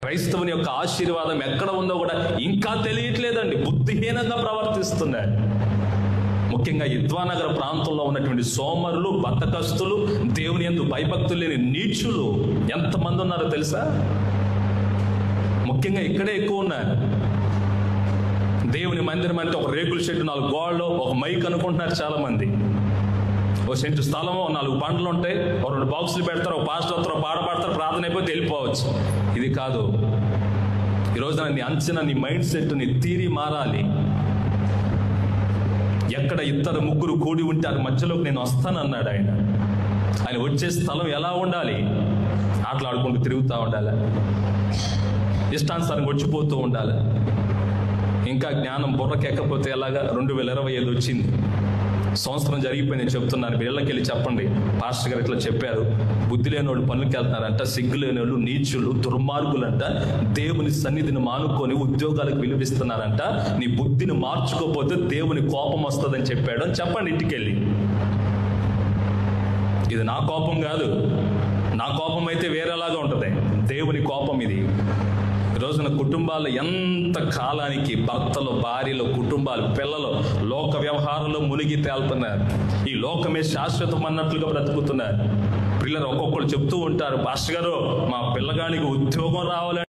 క్రైస్తవుని యొక్క ఆశీర్వాదం ఎక్కడ ఉందో కూడా ఇంకా తెలియట్లేదండి. బుద్ధిహీనంగా ప్రవర్తిస్తున్నారు. ముఖ్యంగా యుద్వానగర ప్రాంతంలో ఉన్నటువంటి సోమరులు, బద్ధకస్తులు, దేవుని యందు భయభక్తులు లేని నీచులు ఎంతమంది ఉన్నారో తెలుసా? ముఖ్యంగా ఇక్కడే ఎక్కువ ఉన్నారు. దేవుని మందిరం అంటే ఒక రేకుల షెడ్, 4 గోడలు, ఒక మైక్ అనుకుంటున్నారు చాలా మంది. ఓ సెంటు స్థలము, 4 బండ్లు ఉంటాయి, ఒక 2 బాక్సులు పెడతారు, ఒక పాస్టర్ వస్తారు, పాట పాడతారు, ప్రార్థన అయిపోతే వెళ్ళిపోవచ్చు. ఇది కాదు. ఈరోజు నీ అంచనా, నీ మైండ్ సెట్, నీ థియరీ మారాలి. ఎక్కడ 2 3 కూడి ఉంటే అది మధ్యలోకి నేను వస్తానన్నాడు ఆయన. ఆయన వచ్చే స్థలం ఎలా ఉండాలి? ఆటలాడుకుంటూ తిరుగుతూ ఉండాలి, ఇష్టానుసారంగా వచ్చిపోతూ ఉండాలి. ఇంకా జ్ఞానం బుర్రకెక్కకపోతే ఎలాగా? 2025 వచ్చింది, సంవత్సరం జరిగిపోయింది చెప్తున్నాను. వీళ్ళకి వెళ్ళి చెప్పండి, పాస్టర్ గారు ఇట్లా చెప్పారు, బుద్ధి లేని వాళ్ళు పనులకు వెళ్తున్నారంట, సిగ్గు లేని వాళ్ళు నీచులు, దుర్మార్గులంట, దేవుని సన్నిధిని మానుకొని ఉద్యోగాలకు విలువిస్తున్నారంట, నీ బుద్ధిని మార్చుకోకపోతే దేవుని కోపం వస్తుందని చెప్పాడు అని చెప్పండి ఇంటికెళ్ళి. ఇది నా కోపం కాదు. నా కోపం అయితే వేరేలాగా ఉంటుంది, దేవుని కోపం ఇది. ఈరోజున కుటుంబాలు ఎంత కాలానికి భర్తలు, భార్యలు, కుటుంబాలు, పిల్లలు లోక వ్యవహారంలో మునిగి తేలుతున్నారు. ఈ లోకమే శాశ్వతం అన్నట్లుగా బ్రతుకుతున్నారు. పిల్లలు ఒక్కొక్కరు చెప్తూ ఉంటారు, పాస్టర్ గారు మా పిల్లగానికి ఉద్యోగం రావాలని